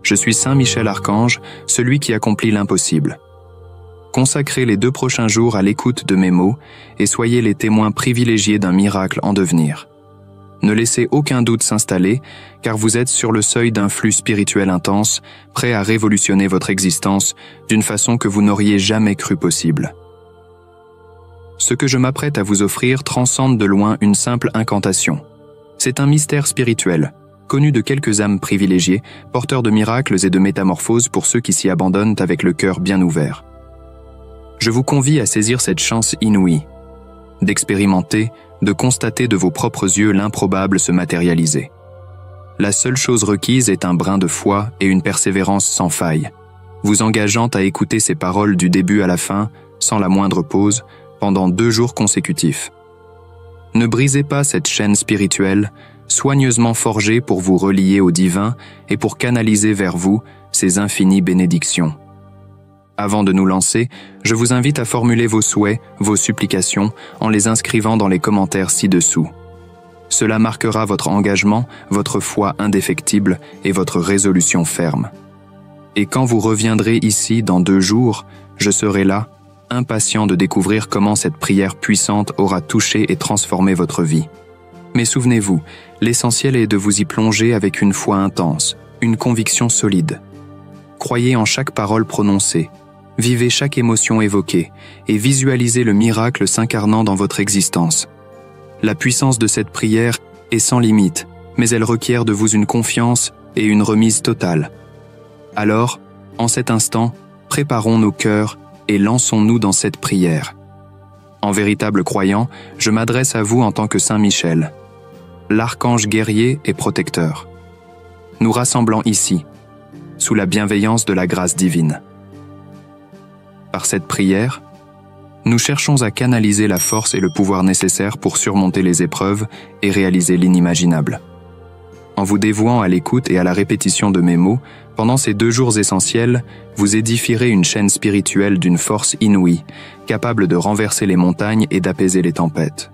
Je suis Saint Michel Archange, celui qui accomplit l'impossible. Consacrez les 2 prochains jours à l'écoute de mes mots et soyez les témoins privilégiés d'un miracle en devenir. Ne laissez aucun doute s'installer, car vous êtes sur le seuil d'un flux spirituel intense, prêt à révolutionner votre existence d'une façon que vous n'auriez jamais cru possible. Ce que je m'apprête à vous offrir transcende de loin une simple incantation. C'est un mystère spirituel, connu de quelques âmes privilégiées, porteurs de miracles et de métamorphoses pour ceux qui s'y abandonnent avec le cœur bien ouvert. Je vous convie à saisir cette chance inouïe, d'expérimenter, de constater de vos propres yeux l'improbable se matérialiser. La seule chose requise est un brin de foi et une persévérance sans faille, vous engageant à écouter ces paroles du début à la fin, sans la moindre pause, pendant 2 jours consécutifs. Ne brisez pas cette chaîne spirituelle, soigneusement forgée pour vous relier au divin et pour canaliser vers vous ces infinies bénédictions. Avant de nous lancer, je vous invite à formuler vos souhaits, vos supplications, en les inscrivant dans les commentaires ci-dessous. Cela marquera votre engagement, votre foi indéfectible et votre résolution ferme. Et quand vous reviendrez ici dans 2 jours, je serai là, impatient de découvrir comment cette prière puissante aura touché et transformé votre vie. Mais souvenez-vous, l'essentiel est de vous y plonger avec une foi intense, une conviction solide. Croyez en chaque parole prononcée, vivez chaque émotion évoquée et visualisez le miracle s'incarnant dans votre existence. La puissance de cette prière est sans limite, mais elle requiert de vous une confiance et une remise totale. Alors, en cet instant, préparons nos cœurs et lançons-nous dans cette prière. En véritable croyant, je m'adresse à vous en tant que Saint Michel, l'archange guerrier et protecteur. Nous rassemblons ici, sous la bienveillance de la grâce divine. Par cette prière, nous cherchons à canaliser la force et le pouvoir nécessaires pour surmonter les épreuves et réaliser l'inimaginable. En vous dévouant à l'écoute et à la répétition de mes mots, pendant ces 2 jours essentiels, vous édifierez une chaîne spirituelle d'une force inouïe, capable de renverser les montagnes et d'apaiser les tempêtes.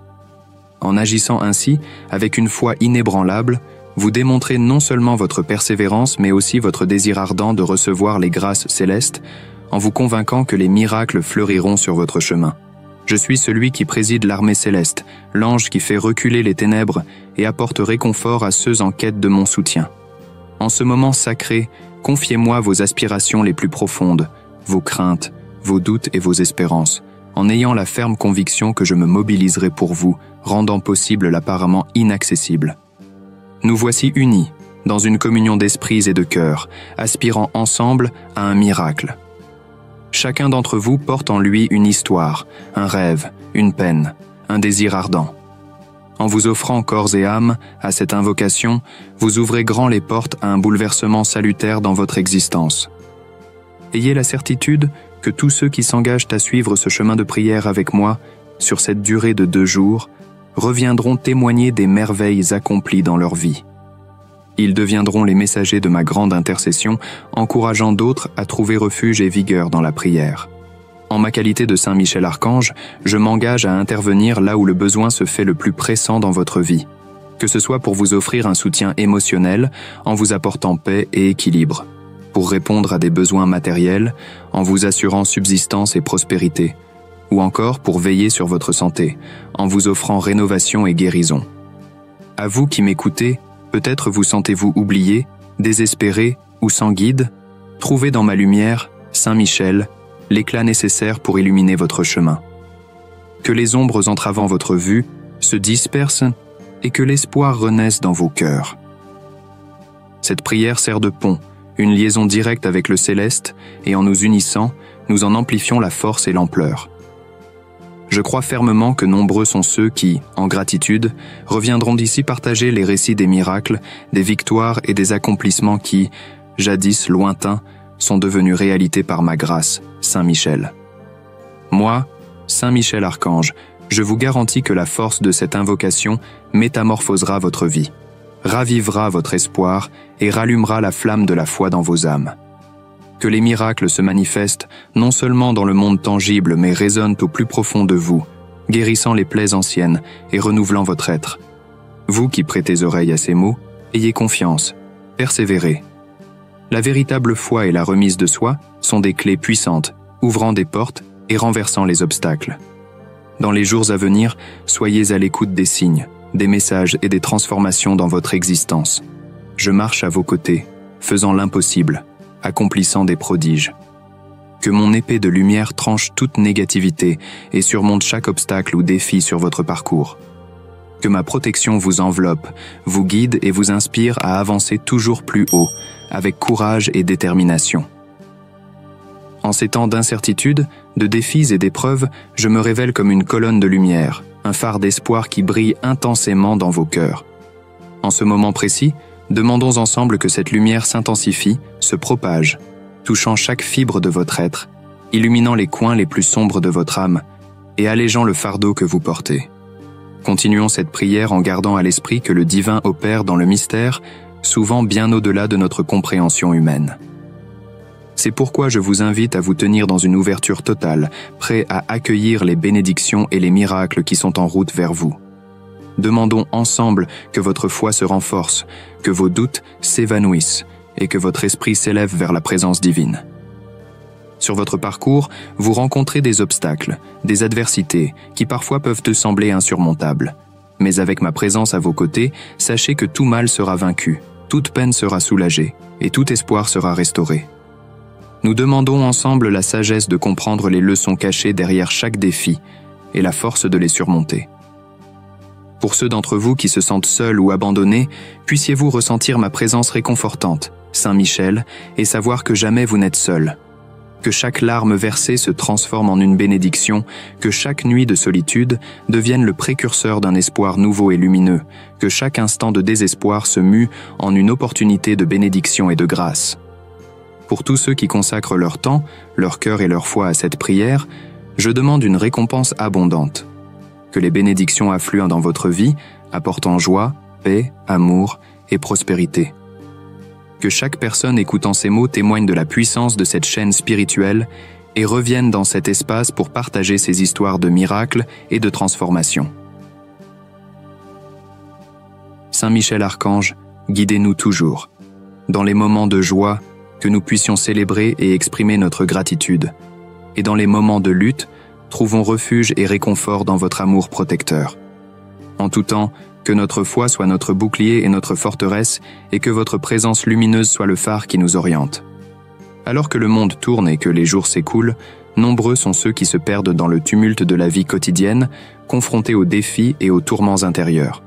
En agissant ainsi, avec une foi inébranlable, vous démontrez non seulement votre persévérance, mais aussi votre désir ardent de recevoir les grâces célestes, en vous convainquant que les miracles fleuriront sur votre chemin. Je suis celui qui préside l'armée céleste, l'ange qui fait reculer les ténèbres et apporte réconfort à ceux en quête de mon soutien. En ce moment sacré, confiez-moi vos aspirations les plus profondes, vos craintes, vos doutes et vos espérances, en ayant la ferme conviction que je me mobiliserai pour vous, rendant possible l'apparemment inaccessible. Nous voici unis, dans une communion d'esprits et de cœurs, aspirant ensemble à un miracle. Chacun d'entre vous porte en lui une histoire, un rêve, une peine, un désir ardent. En vous offrant corps et âme à cette invocation, vous ouvrez grand les portes à un bouleversement salutaire dans votre existence. Ayez la certitude que tous ceux qui s'engagent à suivre ce chemin de prière avec moi, sur cette durée de 2 jours, reviendront témoigner des merveilles accomplies dans leur vie. Ils deviendront les messagers de ma grande intercession, encourageant d'autres à trouver refuge et vigueur dans la prière. En ma qualité de Saint Michel Archange, je m'engage à intervenir là où le besoin se fait le plus pressant dans votre vie, que ce soit pour vous offrir un soutien émotionnel en vous apportant paix et équilibre, pour répondre à des besoins matériels en vous assurant subsistance et prospérité, ou encore pour veiller sur votre santé en vous offrant rénovation et guérison. À vous qui m'écoutez, peut-être vous sentez-vous oublié, désespéré ou sans guide. Trouvez dans ma lumière, Saint Michel, l'éclat nécessaire pour illuminer votre chemin. Que les ombres entravant votre vue se dispersent et que l'espoir renaisse dans vos cœurs. Cette prière sert de pont, une liaison directe avec le céleste, et en nous unissant, nous en amplifions la force et l'ampleur. Je crois fermement que nombreux sont ceux qui, en gratitude, reviendront d'ici partager les récits des miracles, des victoires et des accomplissements qui, jadis lointains, sont devenus réalité par ma grâce, Saint Michel. Moi, Saint Michel Archange, je vous garantis que la force de cette invocation métamorphosera votre vie, ravivera votre espoir et rallumera la flamme de la foi dans vos âmes. Que les miracles se manifestent non seulement dans le monde tangible mais résonnent au plus profond de vous, guérissant les plaies anciennes et renouvelant votre être. Vous qui prêtez oreille à ces mots, ayez confiance, persévérez. La véritable foi et la remise de soi sont des clés puissantes, ouvrant des portes et renversant les obstacles. Dans les jours à venir, soyez à l'écoute des signes, des messages et des transformations dans votre existence. Je marche à vos côtés, faisant l'impossible, accomplissant des prodiges. Que mon épée de lumière tranche toute négativité et surmonte chaque obstacle ou défi sur votre parcours. Que ma protection vous enveloppe, vous guide et vous inspire à avancer toujours plus haut, avec courage et détermination. En ces temps d'incertitude, de défis et d'épreuves, je me révèle comme une colonne de lumière, un phare d'espoir qui brille intensément dans vos cœurs. En ce moment précis, demandons ensemble que cette lumière s'intensifie, se propage, touchant chaque fibre de votre être, illuminant les coins les plus sombres de votre âme et allégeant le fardeau que vous portez. Continuons cette prière en gardant à l'esprit que le divin opère dans le mystère, souvent bien au-delà de notre compréhension humaine. C'est pourquoi je vous invite à vous tenir dans une ouverture totale, prêt à accueillir les bénédictions et les miracles qui sont en route vers vous. Demandons ensemble que votre foi se renforce, que vos doutes s'évanouissent et que votre esprit s'élève vers la présence divine. Sur votre parcours, vous rencontrez des obstacles, des adversités qui parfois peuvent te sembler insurmontables. Mais avec ma présence à vos côtés, sachez que tout mal sera vaincu, toute peine sera soulagée et tout espoir sera restauré. Nous demandons ensemble la sagesse de comprendre les leçons cachées derrière chaque défi et la force de les surmonter. Pour ceux d'entre vous qui se sentent seuls ou abandonnés, puissiez-vous ressentir ma présence réconfortante, Saint Michel, et savoir que jamais vous n'êtes seul. Que chaque larme versée se transforme en une bénédiction, que chaque nuit de solitude devienne le précurseur d'un espoir nouveau et lumineux, que chaque instant de désespoir se mue en une opportunité de bénédiction et de grâce. Pour tous ceux qui consacrent leur temps, leur cœur et leur foi à cette prière, je demande une récompense abondante. Que les bénédictions affluent dans votre vie, apportant joie, paix, amour et prospérité. Que chaque personne écoutant ces mots témoigne de la puissance de cette chaîne spirituelle et revienne dans cet espace pour partager ces histoires de miracles et de transformation. Saint Michel Archange, guidez-nous toujours. Dans les moments de joie, que nous puissions célébrer et exprimer notre gratitude. Et dans les moments de lutte, trouvons refuge et réconfort dans votre amour protecteur. En tout temps, que notre foi soit notre bouclier et notre forteresse, et que votre présence lumineuse soit le phare qui nous oriente. Alors que le monde tourne et que les jours s'écoulent, nombreux sont ceux qui se perdent dans le tumulte de la vie quotidienne, confrontés aux défis et aux tourments intérieurs.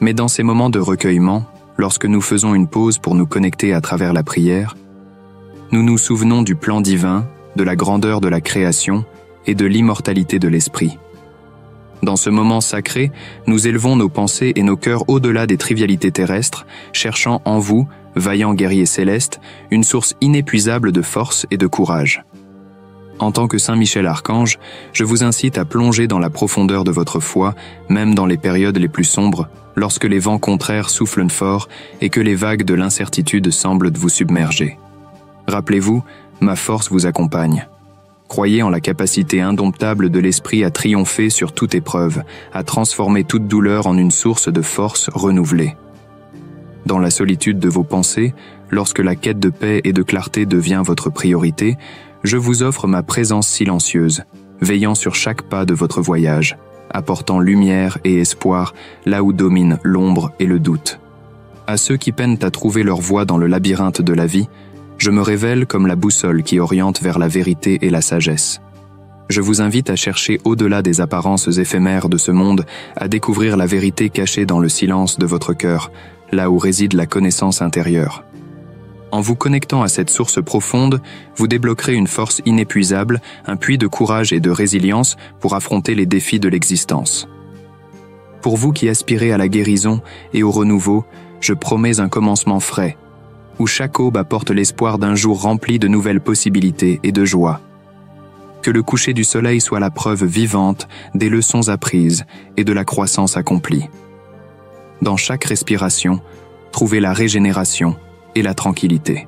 Mais dans ces moments de recueillement, lorsque nous faisons une pause pour nous connecter à travers la prière, nous nous souvenons du plan divin, de la grandeur de la création et de l'immortalité de l'esprit. Dans ce moment sacré, nous élevons nos pensées et nos cœurs au-delà des trivialités terrestres, cherchant en vous, vaillants guerriers célestes, une source inépuisable de force et de courage. En tant que Saint Michel Archange, je vous incite à plonger dans la profondeur de votre foi, même dans les périodes les plus sombres, lorsque les vents contraires soufflent fort et que les vagues de l'incertitude semblent vous submerger. Rappelez-vous, ma force vous accompagne. Croyez en la capacité indomptable de l'esprit à triompher sur toute épreuve, à transformer toute douleur en une source de force renouvelée. Dans la solitude de vos pensées, lorsque la quête de paix et de clarté devient votre priorité, je vous offre ma présence silencieuse, veillant sur chaque pas de votre voyage, apportant lumière et espoir là où domine l'ombre et le doute. À ceux qui peinent à trouver leur voie dans le labyrinthe de la vie, je me révèle comme la boussole qui oriente vers la vérité et la sagesse. Je vous invite à chercher au-delà des apparences éphémères de ce monde, à découvrir la vérité cachée dans le silence de votre cœur, là où réside la connaissance intérieure. En vous connectant à cette source profonde, vous débloquerez une force inépuisable, un puits de courage et de résilience pour affronter les défis de l'existence. Pour vous qui aspirez à la guérison et au renouveau, je promets un commencement frais, où chaque aube apporte l'espoir d'un jour rempli de nouvelles possibilités et de joie. Que le coucher du soleil soit la preuve vivante des leçons apprises et de la croissance accomplie. Dans chaque respiration, trouvez la régénération et la tranquillité.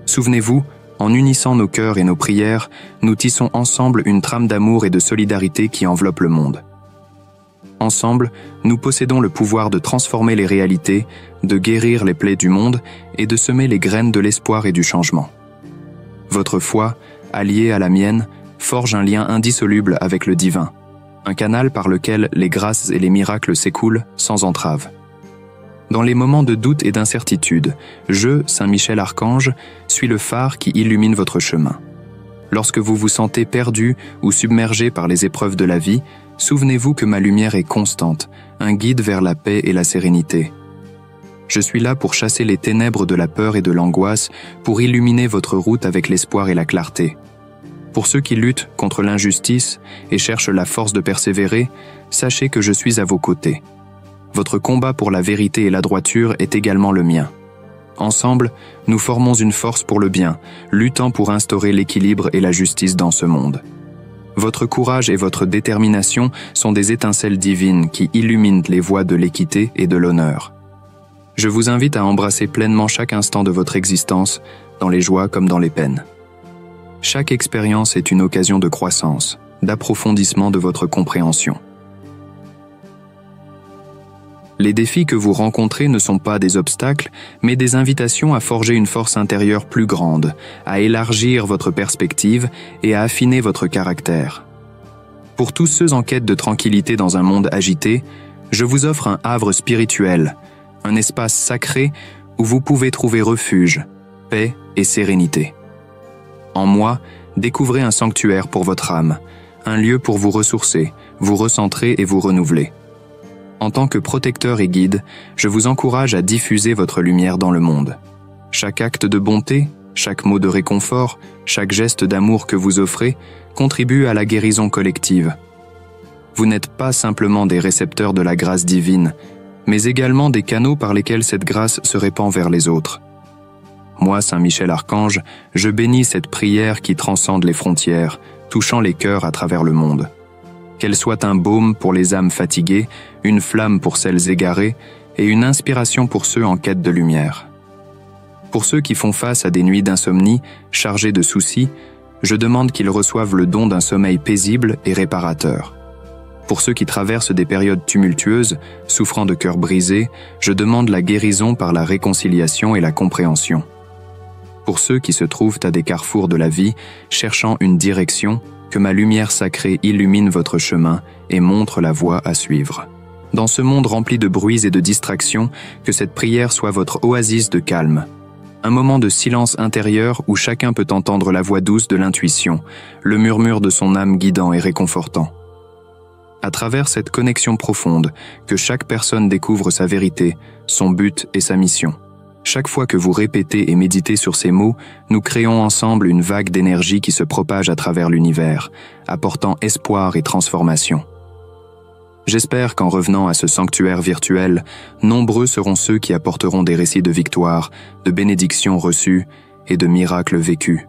Souvenez-vous, en unissant nos cœurs et nos prières, nous tissons ensemble une trame d'amour et de solidarité qui enveloppe le monde. Ensemble, nous possédons le pouvoir de transformer les réalités, de guérir les plaies du monde et de semer les graines de l'espoir et du changement. Votre foi, alliée à la mienne, forge un lien indissoluble avec le divin, un canal par lequel les grâces et les miracles s'écoulent sans entrave. Dans les moments de doute et d'incertitude, je, Saint Michel Archange, suis le phare qui illumine votre chemin. Lorsque vous vous sentez perdu ou submergé par les épreuves de la vie, souvenez-vous que ma lumière est constante, un guide vers la paix et la sérénité. Je suis là pour chasser les ténèbres de la peur et de l'angoisse, pour illuminer votre route avec l'espoir et la clarté. Pour ceux qui luttent contre l'injustice et cherchent la force de persévérer, sachez que je suis à vos côtés. Votre combat pour la vérité et la droiture est également le mien. Ensemble, nous formons une force pour le bien, luttant pour instaurer l'équilibre et la justice dans ce monde. Votre courage et votre détermination sont des étincelles divines qui illuminent les voies de l'équité et de l'honneur. Je vous invite à embrasser pleinement chaque instant de votre existence, dans les joies comme dans les peines. Chaque expérience est une occasion de croissance, d'approfondissement de votre compréhension. Les défis que vous rencontrez ne sont pas des obstacles, mais des invitations à forger une force intérieure plus grande, à élargir votre perspective et à affiner votre caractère. Pour tous ceux en quête de tranquillité dans un monde agité, je vous offre un havre spirituel, un espace sacré où vous pouvez trouver refuge, paix et sérénité. En moi, découvrez un sanctuaire pour votre âme, un lieu pour vous ressourcer, vous recentrer et vous renouveler. En tant que protecteur et guide, je vous encourage à diffuser votre lumière dans le monde. Chaque acte de bonté, chaque mot de réconfort, chaque geste d'amour que vous offrez contribue à la guérison collective. Vous n'êtes pas simplement des récepteurs de la grâce divine, mais également des canaux par lesquels cette grâce se répand vers les autres. Moi, Saint Michel Archange, je bénis cette prière qui transcende les frontières, touchant les cœurs à travers le monde. Qu'elle soit un baume pour les âmes fatiguées, une flamme pour celles égarées et une inspiration pour ceux en quête de lumière. Pour ceux qui font face à des nuits d'insomnie, chargées de soucis, je demande qu'ils reçoivent le don d'un sommeil paisible et réparateur. Pour ceux qui traversent des périodes tumultueuses, souffrant de cœurs brisés, je demande la guérison par la réconciliation et la compréhension. Pour ceux qui se trouvent à des carrefours de la vie, cherchant une direction, que ma lumière sacrée illumine votre chemin et montre la voie à suivre. Dans ce monde rempli de bruits et de distractions, que cette prière soit votre oasis de calme. Un moment de silence intérieur où chacun peut entendre la voix douce de l'intuition, le murmure de son âme guidant et réconfortant. À travers cette connexion profonde, que chaque personne découvre sa vérité, son but et sa mission. Chaque fois que vous répétez et méditez sur ces mots, nous créons ensemble une vague d'énergie qui se propage à travers l'univers, apportant espoir et transformation. J'espère qu'en revenant à ce sanctuaire virtuel, nombreux seront ceux qui apporteront des récits de victoire, de bénédictions reçues et de miracles vécus.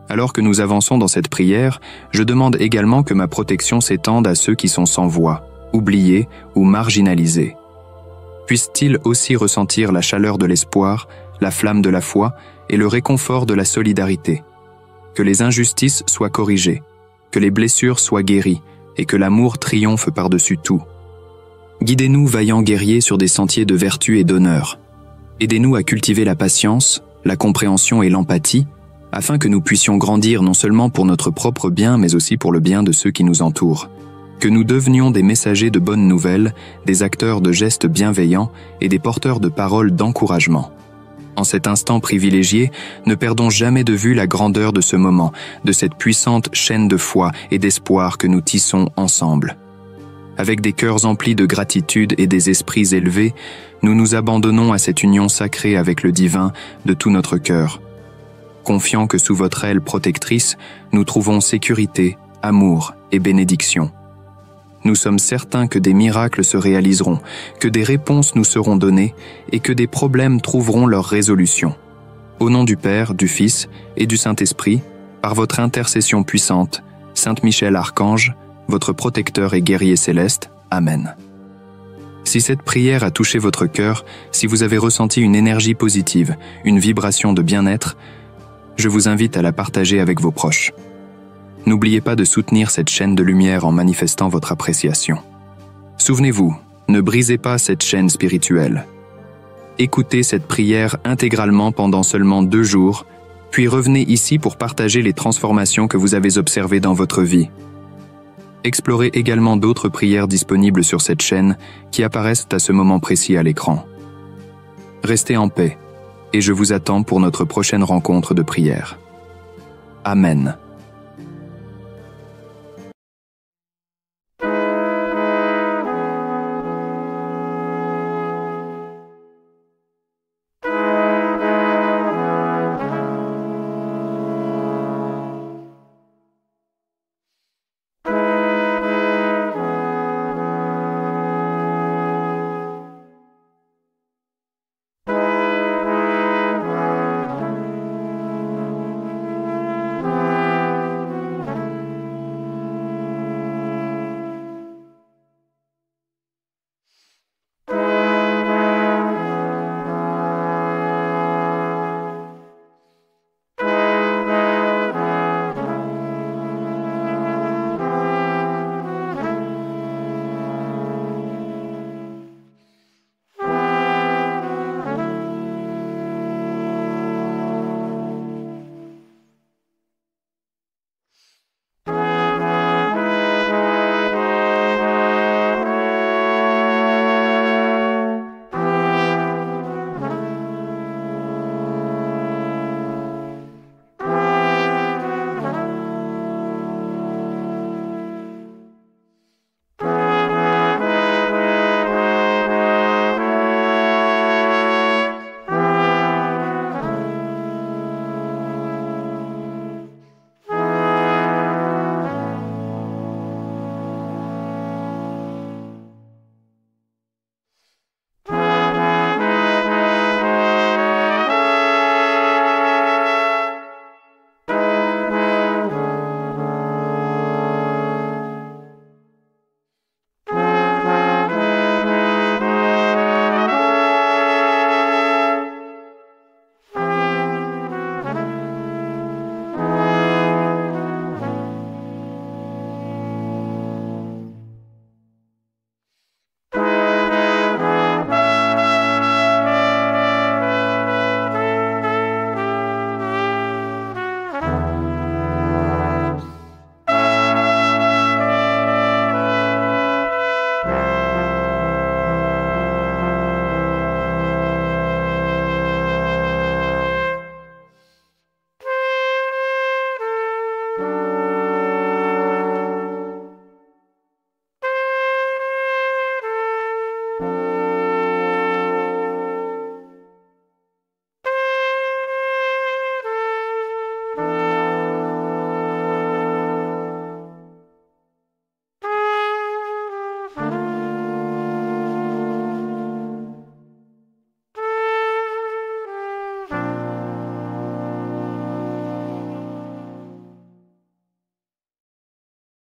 Alors que nous avançons dans cette prière, je demande également que ma protection s'étende à ceux qui sont sans voix, oubliés ou marginalisés. Puissent-ils aussi ressentir la chaleur de l'espoir, la flamme de la foi et le réconfort de la solidarité. Que les injustices soient corrigées, que les blessures soient guéries et que l'amour triomphe par-dessus tout. Guidez-nous, vaillants guerriers, sur des sentiers de vertu et d'honneur. Aidez-nous à cultiver la patience, la compréhension et l'empathie, afin que nous puissions grandir non seulement pour notre propre bien, mais aussi pour le bien de ceux qui nous entourent. Que nous devenions des messagers de bonnes nouvelles, des acteurs de gestes bienveillants et des porteurs de paroles d'encouragement. En cet instant privilégié, ne perdons jamais de vue la grandeur de ce moment, de cette puissante chaîne de foi et d'espoir que nous tissons ensemble. Avec des cœurs emplis de gratitude et des esprits élevés, nous nous abandonnons à cette union sacrée avec le divin de tout notre cœur. Confiants que sous votre aile protectrice, nous trouvons sécurité, amour et bénédiction. Nous sommes certains que des miracles se réaliseront, que des réponses nous seront données et que des problèmes trouveront leur résolution. Au nom du Père, du Fils et du Saint-Esprit, par votre intercession puissante, Saint Michel Archange, votre protecteur et guerrier céleste. Amen. Si cette prière a touché votre cœur, si vous avez ressenti une énergie positive, une vibration de bien-être, je vous invite à la partager avec vos proches. N'oubliez pas de soutenir cette chaîne de lumière en manifestant votre appréciation. Souvenez-vous, ne brisez pas cette chaîne spirituelle. Écoutez cette prière intégralement pendant seulement 2 jours, puis revenez ici pour partager les transformations que vous avez observées dans votre vie. Explorez également d'autres prières disponibles sur cette chaîne qui apparaissent à ce moment précis à l'écran. Restez en paix, et je vous attends pour notre prochaine rencontre de prière. Amen.